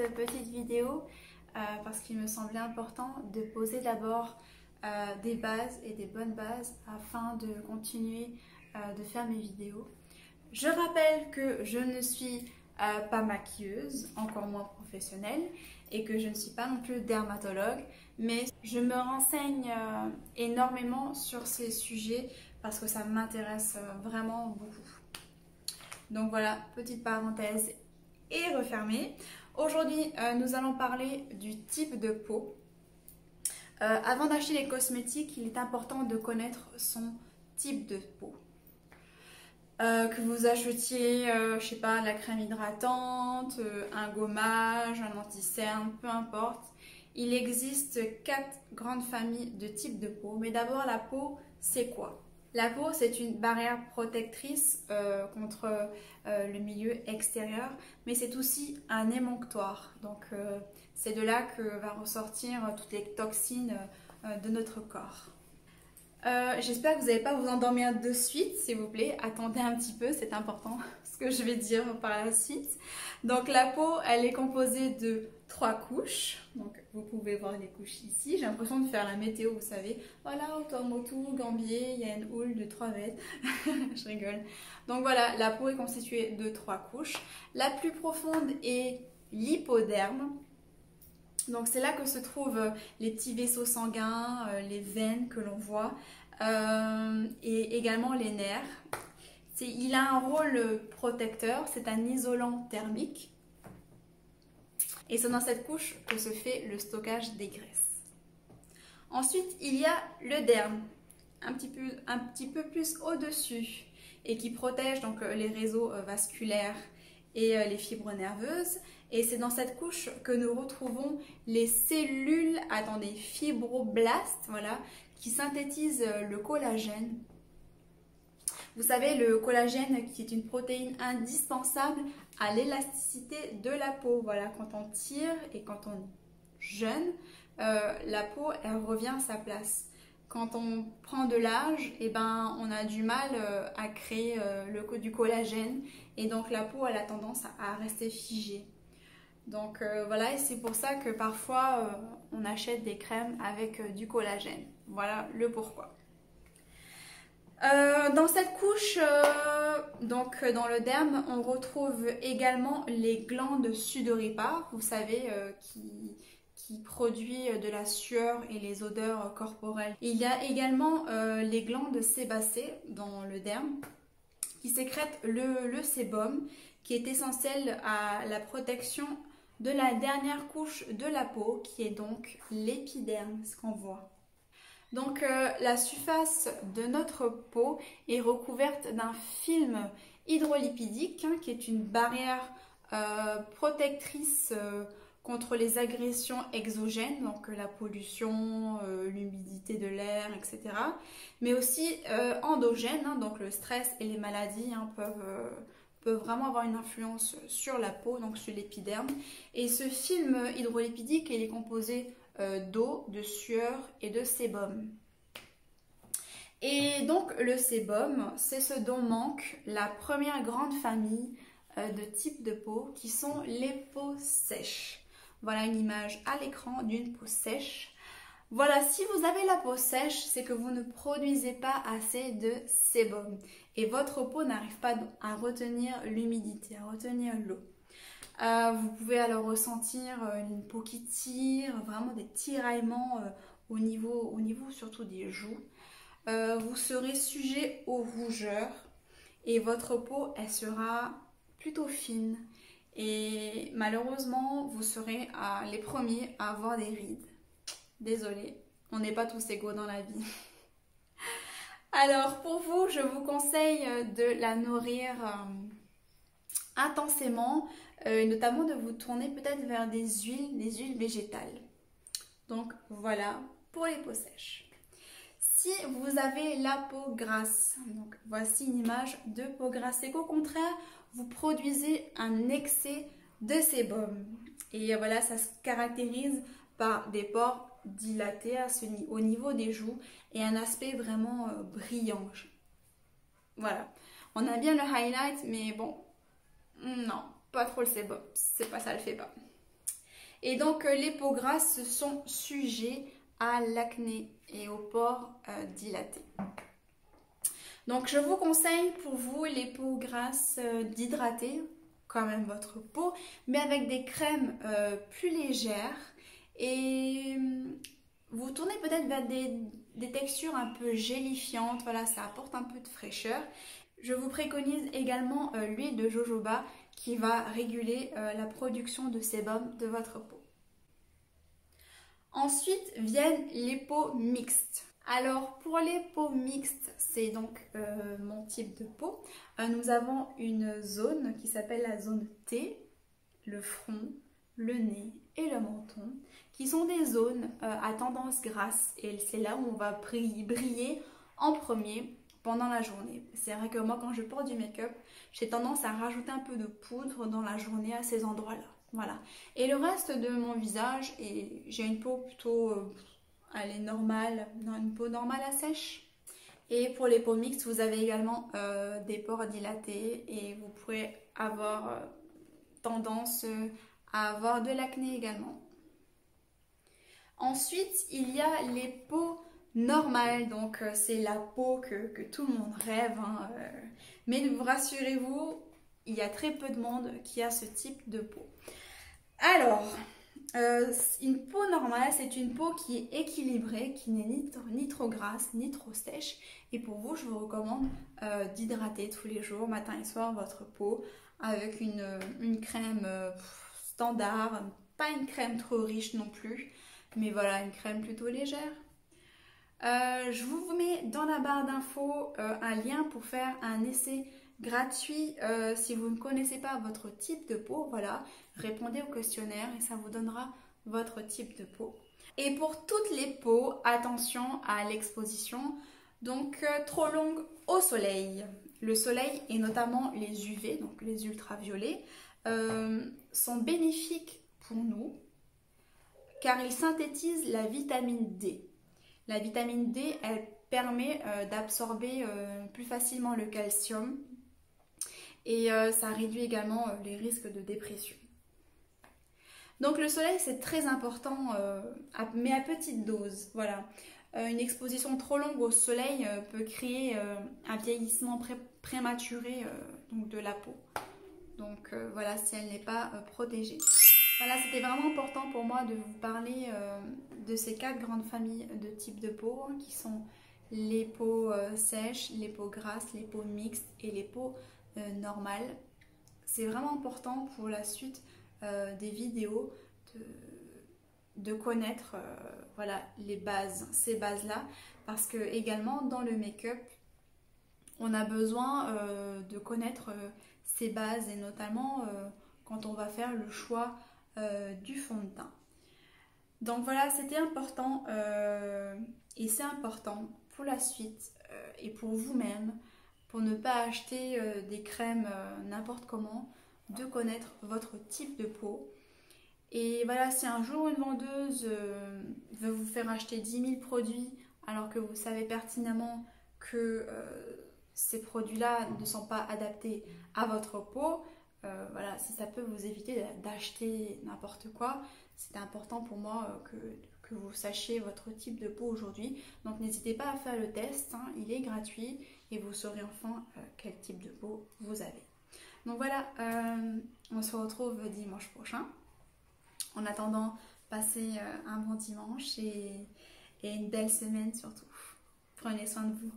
cette petite vidéo parce qu'il me semblait important de poser d'abord des bases et des bonnes bases afin de continuer de faire mes vidéos. Je rappelle que je ne suis pas maquilleuse, encore moins professionnelle, et que je ne suis pas non plus dermatologue, mais je me renseigne énormément sur ces sujets parce que ça m'intéresse vraiment beaucoup. Donc voilà, petite parenthèse et refermée. Aujourd'hui, nous allons parler du type de peau. Avant d'acheter les cosmétiques, il est important de connaître son type de peau. Que vous achetiez, je sais pas, la crème hydratante, un gommage, un anti-cerne, peu importe. Il existe 4 grandes familles de types de peau. Mais d'abord, la peau, c'est quoi? La peau, c'est une barrière protectrice contre le milieu extérieur, mais c'est aussi un émonctoire. Donc, c'est de là que va ressortir toutes les toxines de notre corps. J'espère que vous n'allez pas vous endormir de suite, s'il vous plaît. Attendez un petit peu, c'est important ce que je vais dire par la suite. Donc la peau, elle est composée de 3 couches. Donc vous pouvez voir les couches ici. J'ai l'impression de faire la météo, vous savez. Voilà, Tuamotu, Gambier, il y a une houle de 3 mètres. Je rigole. Donc voilà, la peau est constituée de 3 couches. La plus profonde est l'hypoderme. Donc c'est là que se trouvent les petits vaisseaux sanguins, les veines que l'on voit et également les nerfs. Il a un rôle protecteur, c'est un isolant thermique et c'est dans cette couche que se fait le stockage des graisses. Ensuite il y a le derme, un petit peu plus au-dessus et qui protège donc les réseaux vasculaires et les fibres nerveuses. Et c'est dans cette couche que nous retrouvons les cellules, fibroblastes, voilà, qui synthétisent le collagène. Vous savez, le collagène qui est une protéine indispensable à l'élasticité de la peau. Voilà, quand on tire et quand on jeûne, la peau, elle revient à sa place. Quand on prend de l'âge, eh ben, on a du mal à créer du collagène et donc la peau elle a tendance à rester figée. Donc voilà, et c'est pour ça que parfois on achète des crèmes avec du collagène. Voilà le pourquoi. Dans cette couche, donc dans le derme, on retrouve également les glandes sudoripares, vous savez, qui produit de la sueur et les odeurs corporelles. Il y a également les glandes sébacées dans le derme qui sécrètent le sébum qui est essentiel à la protection de la dernière couche de la peau qui est donc l'épiderme, ce qu'on voit. Donc la surface de notre peau est recouverte d'un film hydrolipidique qui est une barrière protectrice contre les agressions exogènes, donc la pollution, l'humidité de l'air, etc. Mais aussi endogènes, donc le stress et les maladies peuvent vraiment avoir une influence sur la peau, donc sur l'épiderme. Et ce film hydrolipidique, il est composé d'eau, de sueur et de sébum. Et donc le sébum, c'est ce dont manque la première grande famille de types de peau qui sont les peaux sèches. Voilà une image à l'écran d'une peau sèche. Voilà, si vous avez la peau sèche, c'est que vous ne produisez pas assez de sébum et votre peau n'arrive pas à retenir l'humidité, à retenir l'eau. Vous pouvez alors ressentir une peau qui tire, vraiment des tiraillements au niveau surtout des joues. Vous serez sujet aux rougeurs et votre peau, elle sera plutôt fine. Et malheureusement, vous serez les premiers à avoir des rides. Désolée, on n'est pas tous égaux dans la vie. Alors pour vous, je vous conseille de la nourrir intensément, notamment de vous tourner peut-être vers des huiles végétales. Donc voilà pour les peaux sèches. Si vous avez la peau grasse, donc voici une image de peau grasse, c'est qu'au contraire, vous produisez un excès de sébum. Et voilà, ça se caractérise par des pores dilatés au niveau des joues et un aspect vraiment brillant. Voilà, on a bien le highlight, mais bon, non, pas trop le sébum, c'est pas ça, le fait pas. Et donc les peaux grasses sont sujets à l'acné et aux pores dilatés. Donc je vous conseille pour vous les peaux grasses d'hydrater quand même votre peau, mais avec des crèmes plus légères et vous tournez peut-être vers des textures un peu gélifiantes, voilà, ça apporte un peu de fraîcheur. Je vous préconise également l'huile de jojoba qui va réguler la production de sébum de votre peau. Ensuite viennent les peaux mixtes. Alors pour les peaux mixtes, c'est donc mon type de peau. Nous avons une zone qui s'appelle la zone T, le front, le nez et le menton, qui sont des zones à tendance grasse et c'est là où on va briller en premier pendant la journée. C'est vrai que moi quand je porte du make-up, j'ai tendance à rajouter un peu de poudre dans la journée à ces endroits-là. Voilà. Et le reste de mon visage, j'ai une peau plutôt, elle est normale, une peau normale à sèche. Et pour les peaux mixtes, vous avez également des pores dilatés et vous pourrez avoir tendance à avoir de l'acné également. Ensuite, il y a les peaux normales, donc c'est la peau que tout le monde rêve. Hein, mais rassurez-vous, il y a très peu de monde qui a ce type de peau. Alors, une peau normale, c'est une peau qui est équilibrée, qui n'est ni trop grasse, ni trop sèche. Et pour vous, je vous recommande d'hydrater tous les jours, matin et soir, votre peau avec une crème standard, pas une crème trop riche non plus, mais voilà, une crème plutôt légère. Je vous mets dans la barre d'infos un lien pour faire un essai gratuit si vous ne connaissez pas votre type de peau. Voilà, répondez au questionnaire et ça vous donnera votre type de peau. Et pour toutes les peaux, attention à l'exposition, donc trop longue au soleil. Le soleil et notamment les UV, donc les ultraviolets, sont bénéfiques pour nous car ils synthétisent la vitamine D. La vitamine D, elle permet d'absorber plus facilement le calcium et ça réduit également les risques de dépression. Donc le soleil, c'est très important, mais à petite dose. Voilà. Une exposition trop longue au soleil peut créer un vieillissement prématuré donc de la peau. Donc voilà, si elle n'est pas protégée. Voilà, c'était vraiment important pour moi de vous parler de ces 4 grandes familles de types de peau qui sont les peaux sèches, les peaux grasses, les peaux mixtes et les peaux normales. C'est vraiment important pour la suite des vidéos de connaître voilà, les bases, ces bases-là, parce que également dans le make-up, on a besoin de connaître ces bases et notamment quand on va faire le choix du fond de teint. Donc voilà, c'était important et c'est important pour la suite et pour vous-même, pour ne pas acheter des crèmes n'importe comment, de connaître votre type de peau. Et voilà, si un jour une vendeuse veut vous faire acheter 10 000 produits alors que vous savez pertinemment que ces produits-là ne sont pas adaptés à votre peau, voilà, si ça peut vous éviter d'acheter n'importe quoi, c'est important pour moi que vous sachiez votre type de peau aujourd'hui. Donc n'hésitez pas à faire le test, hein, il est gratuit et vous saurez enfin quel type de peau vous avez. Donc voilà, on se retrouve dimanche prochain. En attendant, passez un bon dimanche et une belle semaine surtout. Prenez soin de vous.